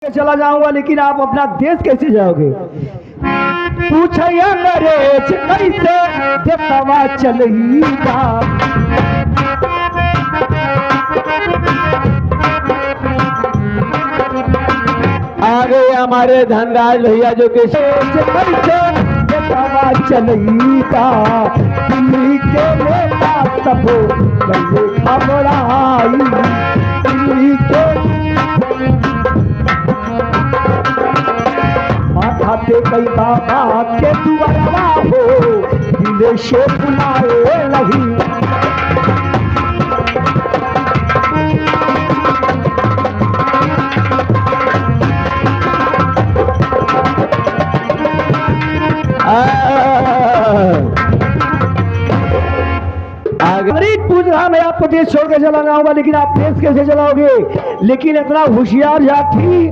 चला जाऊंगा, लेकिन आप अपना देश कैसे जाओगे? पूछे अंग्रेज कैसे देशवा चलेगा। आगे हमारे धनराज भैया जो कि कैसे देशवा चलेगा। दिल्ली के नेता सब कैसे घबराई। दिल्ली के माथा पे कई बाबा के दुआरा हो, दिल से बुलाए लगी। पूछ रहा मैं आपको देश छोड़ के चला जाऊंगा, लेकिन आप देश कैसे चलाओगे? लेकिन इतना होशियार जाति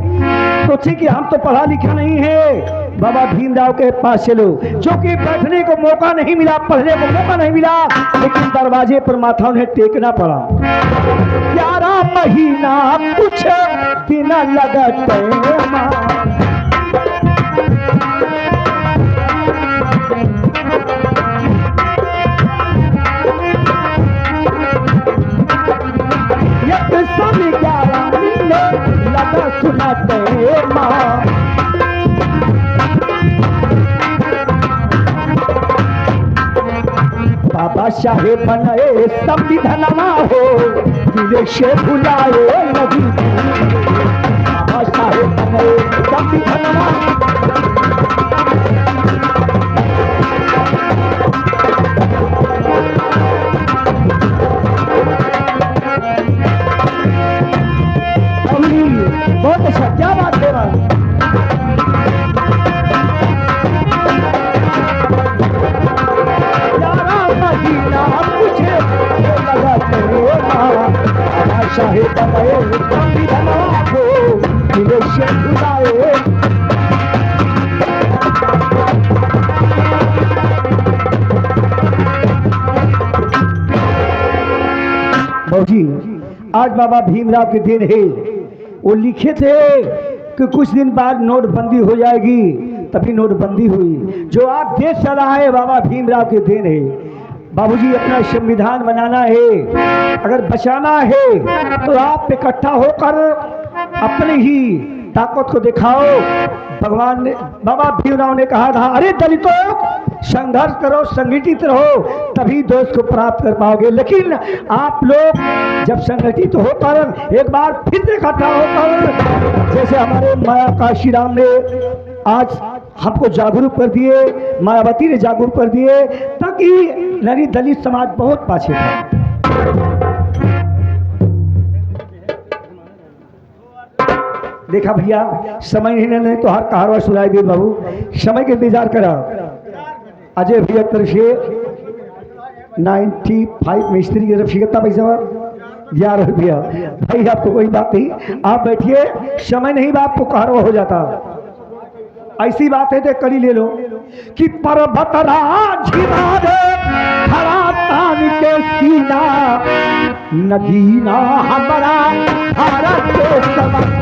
सोचे कि हम तो पढ़ा लिखा नहीं है। बाबा भीमराव के पास चलो, जो कि बैठने को मौका नहीं मिला, पढ़ने को मौका नहीं मिला, लेकिन दरवाजे पर माथा उन्हें टेकना पड़ा। 11 महीना कुछ दिन लगते लगा सुनाते माँ। बाबा साहेब बने संविधानमा हो, दिल से भुलाए नहीं। बाबा साहेब बने संविधानमा। बहुत अच्छा, क्या बात है भाई। महीना मुझे लगा साहेब को दिल से बुलाए। जी आज बाबा भीमराव के दिन है। वो लिखे थे कि कुछ दिन बाद नोटबंदी हो जाएगी, तभी नोटबंदी हुई। जो आप देश चला है बाबा भीमराव के दिन है। बाबूजी अपना संविधान बनाना है, अगर बचाना है तो आप इकट्ठा होकर अपने ही ताकत को दिखाओ। भगवान ने, बाबा भीमराव ने कहा था, अरे दलितों संघर्ष करो, संगठित रहो, तभी देश को प्राप्त कर पाओगे। लेकिन आप लोग जब संगठित होकर एक बार फिर से इकट्ठा होकर, जैसे हमारे माया काशीराम ने आज हमको जागरूक कर दिए, मायावती ने जागरूक कर दिए, ताकि नारी दलित समाज बहुत पाछे था। देखा भैया समय नहीं तो हर कहावत सुनाई दे। बाबू समय के इंतजार करा। अजय भैया तरफ से 95 मिस्त्री की तरफ से कितना पैसा? 11 रुपया। भाई आपको कोई बात नहीं, आप बैठिए, समय नहीं बा, आपको कहरवा हो जाता। ऐसी बात है तो कड़ी ले लो कि पर्वत राज खड़ा तान के सीना, नगीना हमारा भारत के समान।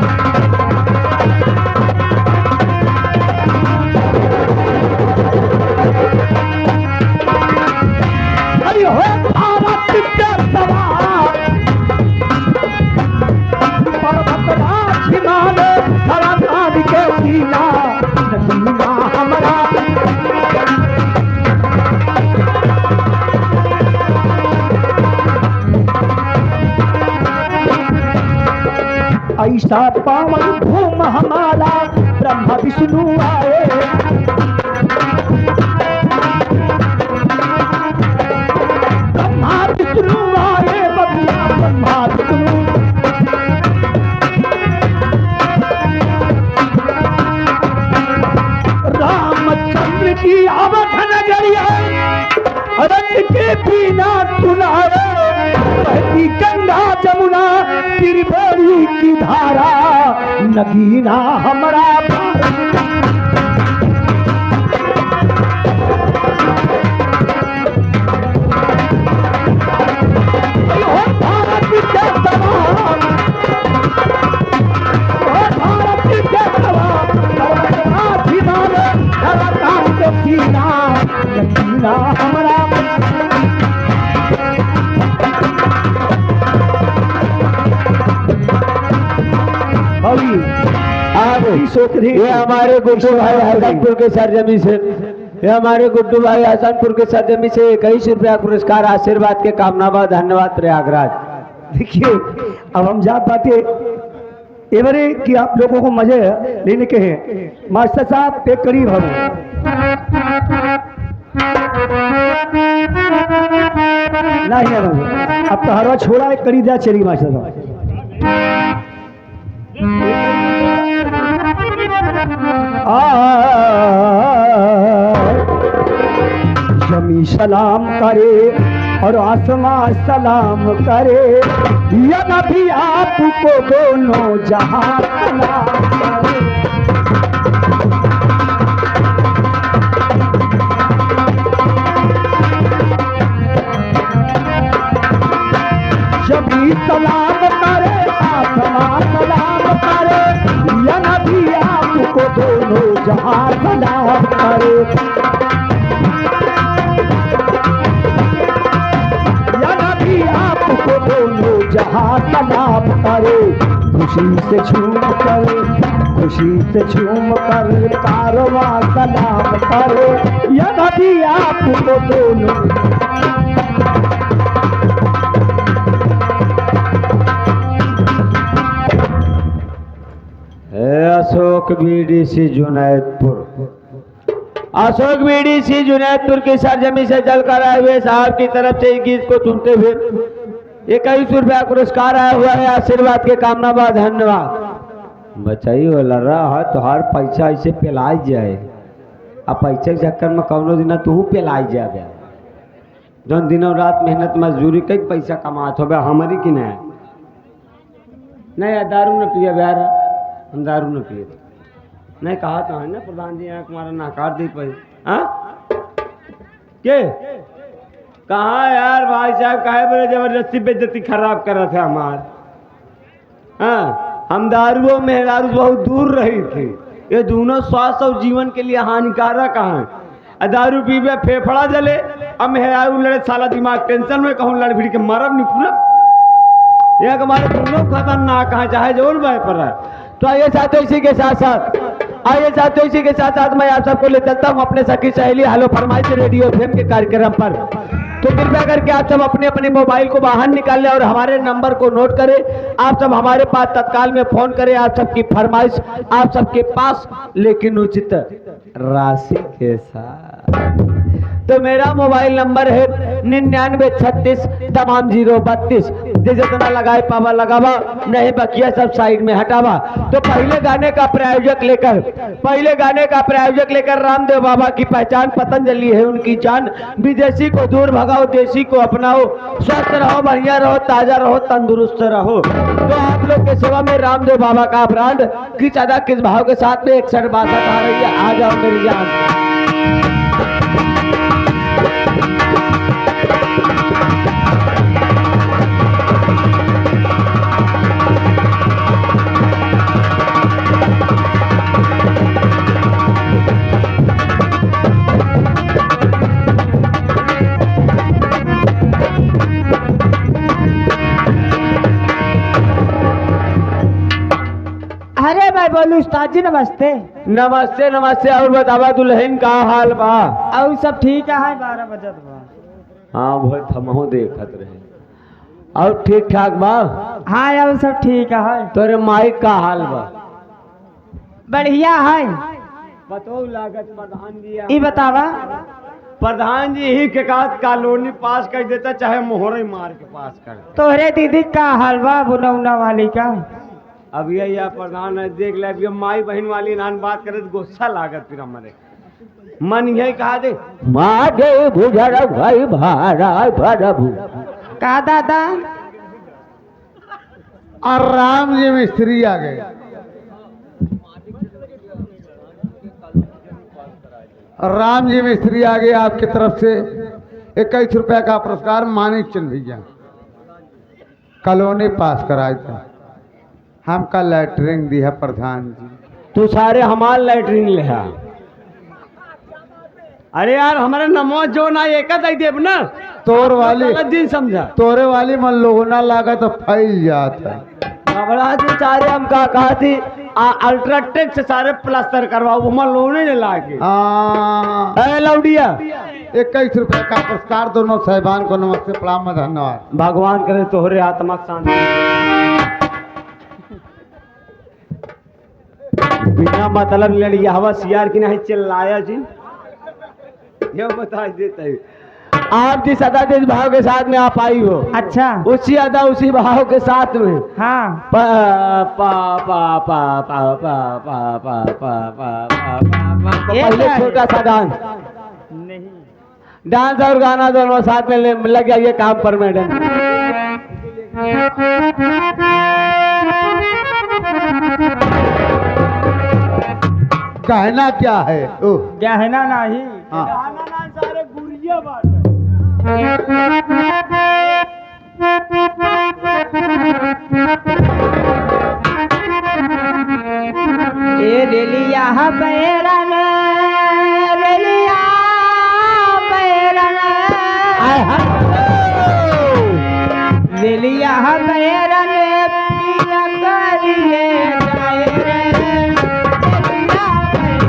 ऐसा पावन भूम हमारा ब्रह्मा विष्णु आए। ब्रह्मा विष्णु आए, ब्रह्मा विष्णु। रामचंद्र की अवध नगरिया, अरण्य के बिना सुनाए। बहती गंगा जमुना त्रिवेणी की धारा, नगीना हमारा भारत के समान, भारत आप सोच रही ये हमारे गुड्डू भाई हसनपुर के सरजमी से, ये हमारे गुड्डू भाई हसनपुर के सरजमी से 21 रुपया पुरस्कार आशीर्वाद के कामनाबा धन्यवाद प्रयागराज। देखिए अब हम जा पाते एवरे कि आप लोगों को मजे लेने के हैं। मास्टर साहब पे करीब हम नहीं है अब तो हरवा छोड़ा एक करीब जा चली मास्टर साहब। जमी सलाम करे और आसमां सलाम करे, या नबी आपको दोनों जहां सलाम करे। जमी सलाम करे आसमां सलाम करे, या नबी आपको दोनों जहां सलाम करे। आपको दोनों जहां सलाम करे, खुशी से झूम कर, खुशी से झूम कर कारवां सलाम करे, या नबी आपको दोनों। अशोक बीडीसी जुनैदपुर, अशोक बीडीसी जुनैदपुर की सरजमी से जलकर आए हुए साहब की तरफ से इस गीत को सुनते हुए 21 रुपया पुरस्कार आया हुआ है आशीर्वाद के कामना बा धन्यवाद। बचाई वाला रहा तो हर पैसा ऐसे पेलाई जाए, अब पैसे के चक्कर में कौनो दिन तू पेलाई जाए, जौन दिनों रात मेहनत मजदूरी कई पैसा कमात हो हमारी कि नहीं दारू न पिए यार, हम दारू न पिए नहीं कहा तो है ना प्रधान जी हमारा नाकार दे पाई। हाँ के कहा यार भाई साहब काहे बड़े जबरदस्ती बेइज्जती खराब कर रहा था हमार। हाँ हम दारुओं में दारू बहुत दूर रही थी, ये दोनों स्वास्थ्य और जीवन के लिए हानिकारक हैं। दारू पीबे फेफड़ा जले, अब मेहरारू लड़े साला दिमाग टेंशन में कहूँ लड़ भिड़ के मरब नहीं पूरा, यह हमारे दोनों खतरनाक है चाहे जोर भाई पर है। तो आइए साथियों इसी के साथ साथ मैं आप सबको ले चलता हूँ अपने सखी सहेली हेलो फरमाइश रेडियो एफएम के कार्यक्रम पर। तो कृपया करके आप सब अपने अपने मोबाइल को बाहर निकाल लें और हमारे नंबर को नोट करें। आप सब हमारे पास तत्काल में फोन करें, आप सबकी फरमाइश आप सबके पास, लेकिन उचित राशि के साथ। तो मेरा मोबाइल नंबर है 9936 तमाम 032, जितना लगाए पावा लगावा, नहीं बकिया सब साइड में हटावा। तो पहले गाने का प्रायोजक लेकर रामदेव बाबा की पहचान पतंजलि है उनकी जान, विदेशी को दूर भगाओ देशी को अपनाओ, स्वस्थ रहो बढ़िया रहो ताजा रहो तंदुरुस्त रहो। तो आप लोग के सेवा में रामदेव बाबा का ब्रांड किस अदा किस भाव के साथ में 6162 आ रही है, आ जाओ मेरी जान। अरे भाई बोलू उस्ताद जी नमस्ते। नमस्ते नमस्ते। और बतावा दुल्हन का हाल बा? और सब ठीक है 12 बजत बा। हाँ बहुत हमहो देखत रहे। और ठीक ठाक बा? हाँ और सब ठीक है। तोरे माई का हाल बा? बढ़िया है। बताओ लागत प्रधान जी ये बतावा। प्रधान जी ही के कात कॉलोनी पास कर देता चाहे मोहरे मार के पास कर देता। तोहरे दीदी का हाल बा बुनौना वाली का? अब ये प्रधान है देख ले, अभी माई बहन वाली नान बात करे तो गुस्सा लागत फिर हमारे मन यही कहा दे मारे बुझर भाई भारा भरभू का दादा। और राम जी मिस्त्री आ गए। राम जी मिस्त्री आ गए आपकी तरफ से 21 रुपए का पुरस्कार मानिक चंद भैया कॉलोनी पास कराए थे। हमका लैटरिंग दिया प्रधान जी। तू सारे हमार लैटरिन ले आ। अरे यार हमारे नमो जो ना एक देव ना तोर वाली दिन समझा तोरे वाली मन लोगों ना लागा तो फैल जाता। घबरा तू सारे हम का कहा थी अल्ट्राटेक से सारे प्लास्टर करवाओ, वो मन लोने ने लाके। हाँ, ए लौडिया, 21 रुपए का पुरस्कार दोनों साहिबान को नमस्ते प्रणाम धन्यवाद। भगवान करे तोहरे आत्मा शांति। बिना मतलब लड़िया हवा सियार की नहीं चिल्लाया जी, ये बता देता है। आप जिस अदा जिस भाव के साथ में आप आई हो, अच्छा उसी अदा उसी भाव के साथ में हाँ पा पा पा पा पा पा पा पा पा पा पा ये पहले क्या है? छोटा सा डांस, नहीं डांस और गाना दोनों साथ में लग जाइए काम पर मैडम। कहना क्या है? ओह, गहना नहीं, हाँ। सारे गुड़िया बात। ए रेलिया बैरन, रेलिया बैरन, रेलिया बैरन पिया करिए जाए रे, रेलिया बैरन।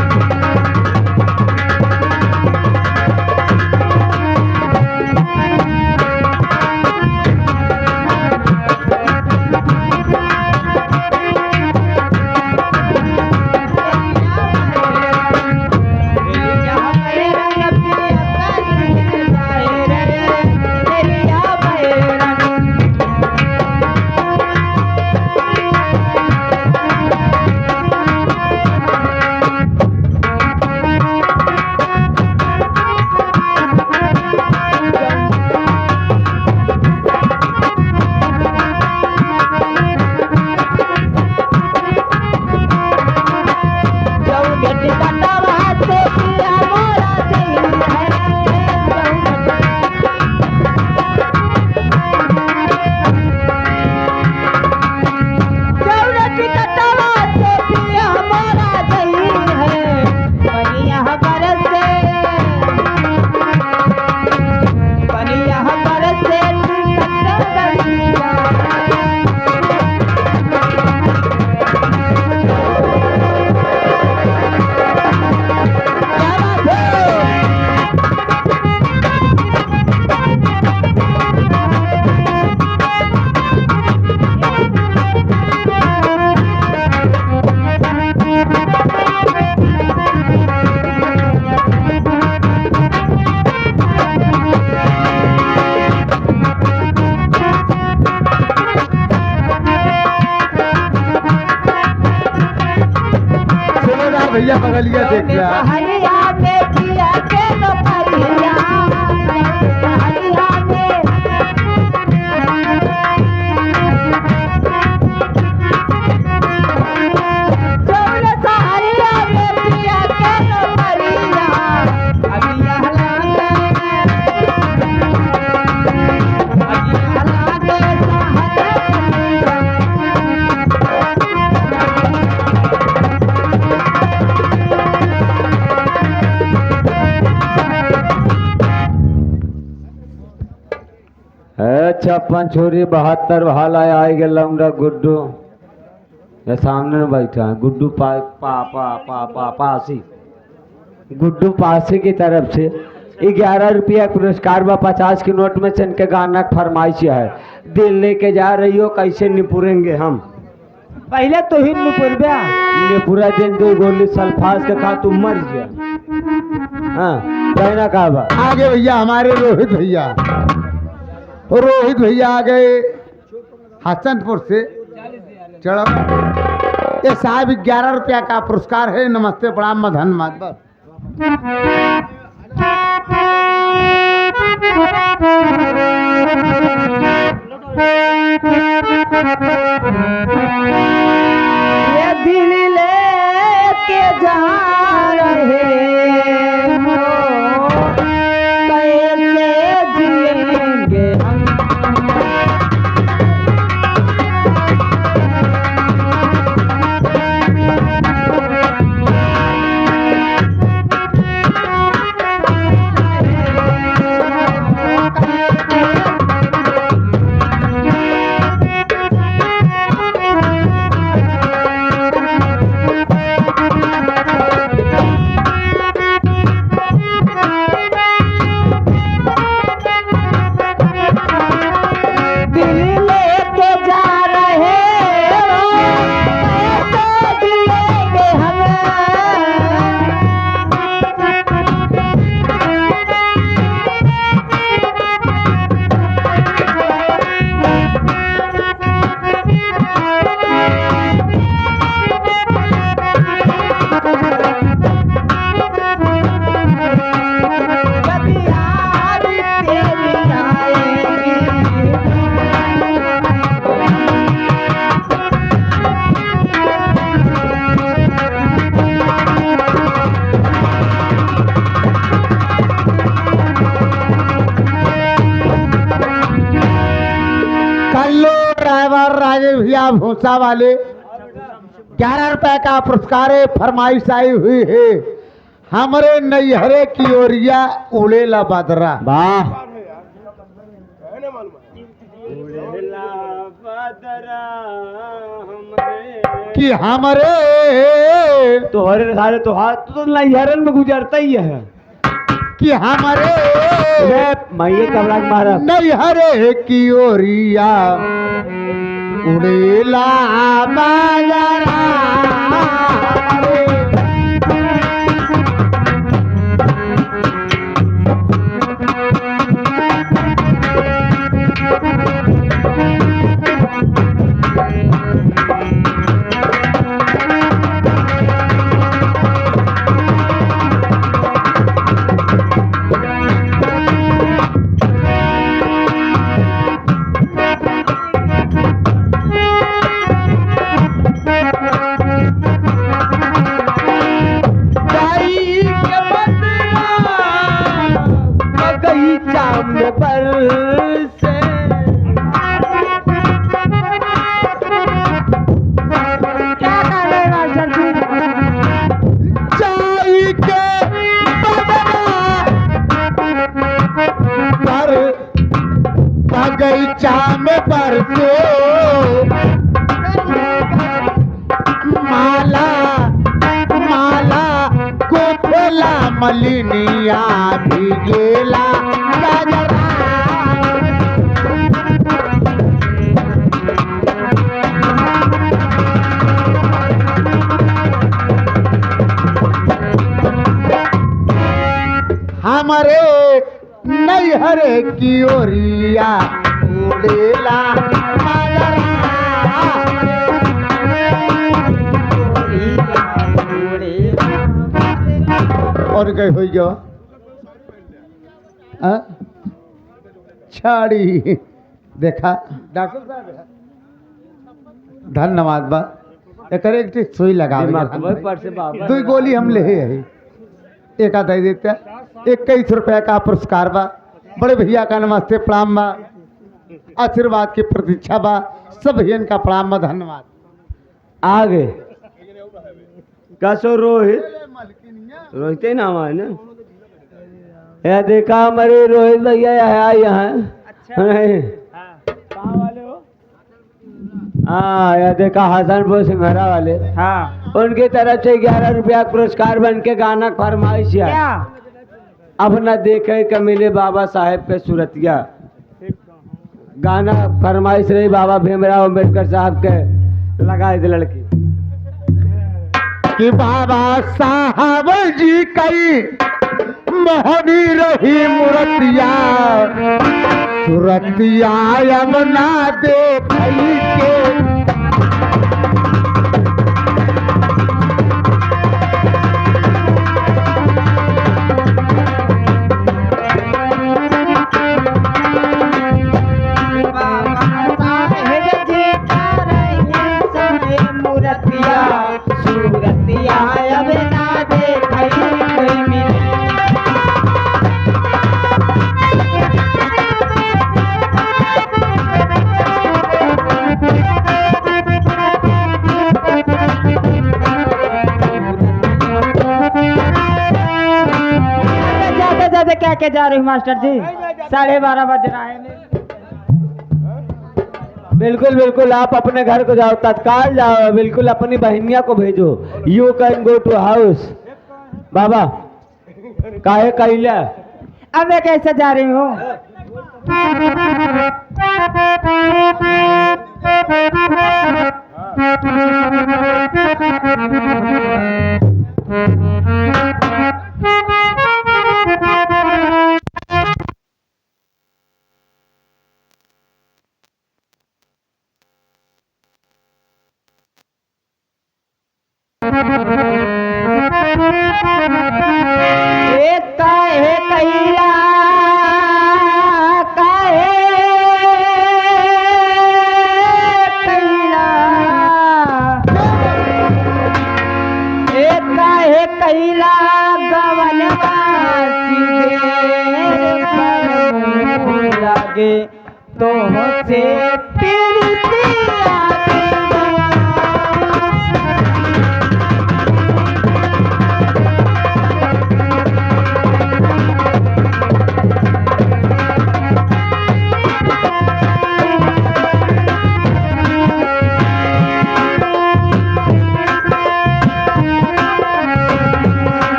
भैया बगलिया देख लिया। हरिया में किया के तो हरिया, हरिया में चौड़ हरिया में किया के तो हरिया, हरिया लागे, हरिया लागे छप्पन छोरी 72 भाला आई गए लौंडा गुड्डू, ये सामने में बैठा है गुड्डू पासी, गुड्डू पासी की तरफ से 11 रुपया पुरस्कार व 50 की नोट में से इनके गाना की फरमाइश है। दिल लेके जा रही हो कैसे निपुरेंगे हम, पहले तो ही निपुरबा निपुरा दिन दो गोली सल्फास के खा तू मर गया। हाँ कहना कहा बा आगे भैया हमारे रोहित भैया, रोहित भैया आ गए हसनपुर से। चलो ये साहब 11 रुपया का पुरस्कार है। नमस्ते प्रणाम धन्यवाद। बस ये दिल लेके जा रहे हो, कैसे जिएंगे हम। भैया भूसा वाले 11 रुपए का पुरस्कार है। फरमाइश आई हुई है हमरे नैहरे की ओरिया उड़ेला बदरा। वाह कि हमरे तोहरे सारे तो हाथ तो नैहरन में गुजरता ही है। कि हमरे मैं कमला मारा नैहरे की ओरिया उड़ेला बदरा। बगीचा में बरसे माला माला कोठला मलिनिया भिगेला गजरा। हमारे नैहरे की ओरिया उड़ेला और गए हो जो छाड़ी देखा डॉक्टर साहब धन्यवाद बा एक सुई लगा दो गोली हम ले है एक दे देते 21 रुपए का पुरस्कार बा। बड़े भैया का नमस्ते प्रणाम बा। आशीर्वाद की प्रतीक्षा बा। सब भैया का प्रणाम बा। धन्यवाद। आगे कसो रोहित रोहित ही नाम है ना। यह देखा हमारे रोहित भैया यहाँ हाँ यह देखा हसनपुर सिंघरा वाले हाँ उनकी तरफ से 11 रुपया पुरस्कार बन के गाना फरमाइश है। क्या अब न देखे के मिले बाबा साहेब पे सूरतिया गाना फरमाइश रही बाबा भीमराव अम्बेडकर साहब के लगाए थे लड़की कि बाबा साहब जी कई मोहनी रही मूर्तिया सूरतिया अब ना देख के क्या क्या जा रही मास्टर जी 12:30 बज रहा है। बिल्कुल बिल्कुल आप अपने घर को जाओ तत्काल जाओ बिल्कुल अपनी बहनिया को भेजो। You can go to house बाबा काहे कहला अब मैं कैसे जा रही हूँ। तो से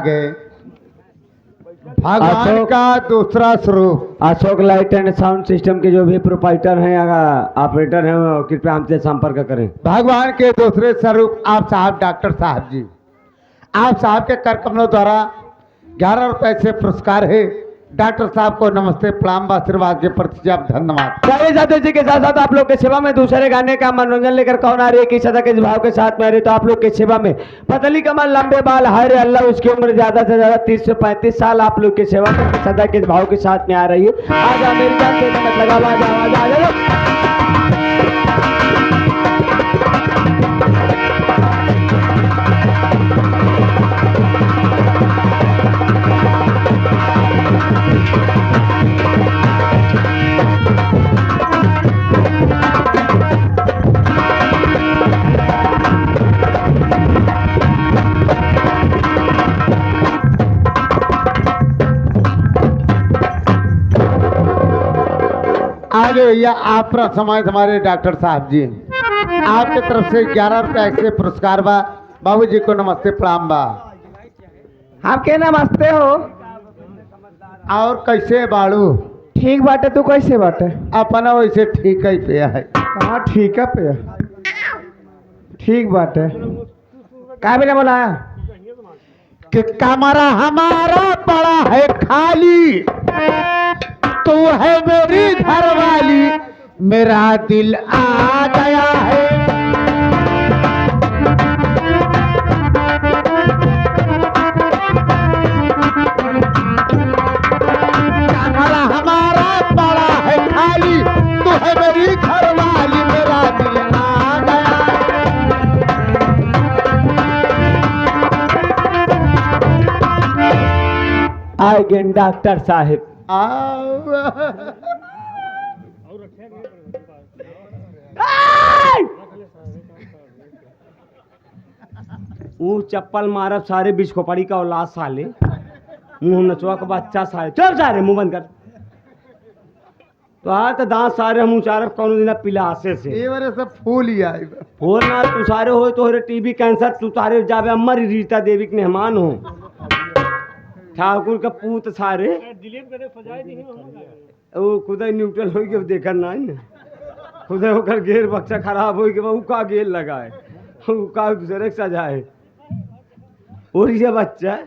गए भगवान अशोक- का दूसरा स्वरूप। Ashok light and sound system के जो भी प्रोपाइटर हैं या ऑपरेटर हैं वो कृपया हमसे संपर्क करें। भगवान के दूसरे स्वरूप आप साहब डॉक्टर साहब जी, आप साहब के कर कमलों द्वारा 11 रुपए से पुरस्कार है। डॉक्टर साहब को नमस्ते प्रणाम आशीर्वाद के प्रति आप धन्यवाद। चलिए साथियों जी के साथ साथ आप लोग के सेवा में दूसरे गाने का मनोरंजन लेकर कौन आ रही है, किस सदा के भाव के साथ में आ रही है, तो आप लोग के सेवा में पतली कमर लंबे बाल हरे अल्लाह उसकी उम्र ज्यादा से ज्यादा 30 से 35 साल आप लोग के सेवा में सदा के भाव के साथ में आ रही है। आज मेरी जान से मत लगा आवाज आ जाओ। आगे भैया आप समाज हमारे डॉक्टर साहब जी, आपके तरफ से 11 रुपए से पुरस्कार बा। बाबू जी को नमस्ते प्रणाम बा। आपके नमस्ते हो। और कैसे बाड़ू? ठीक बाटे, तू कैसे बाटे? अपना वैसे ठीक ही पे है। हाँ ठीक है पे ठीक बाटे। क्या बिना बोलाया कि कमरा हमारा पड़ा है खाली, तू है मेरी घरवाली, मेरा दिल आ गया है। कमरा हमारा पड़ा है खाली, तू है मेरी घरवाली, मेरा दिल आ गया है। आए डॉक्टर साहब। वो चप्पल मारब सारे बीच खोपड़ी का औलाद साले, मुंह नचवा का बच्चा साले, चल सारे मुंह बंद कर। तो हाँ तो दांत सारे हम उचारब कौन दिन पिलासे से ये बारे सब फूल ही आए। हो ना तू सारे हो तो टीबी कैंसर तू सारे जावे अमर रीता देवी के मेहमान हो। ठाकुर का पूत सारे वो खुद न्यूट्रल हो के देखा ना खुद होकर गेर बक्सा खराब हो के वो का गेर लगाए का दूसरे सजाए और ये बच्चा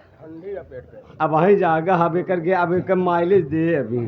अब वहीं जागा हबे करके अब एक माइलेज दे अभी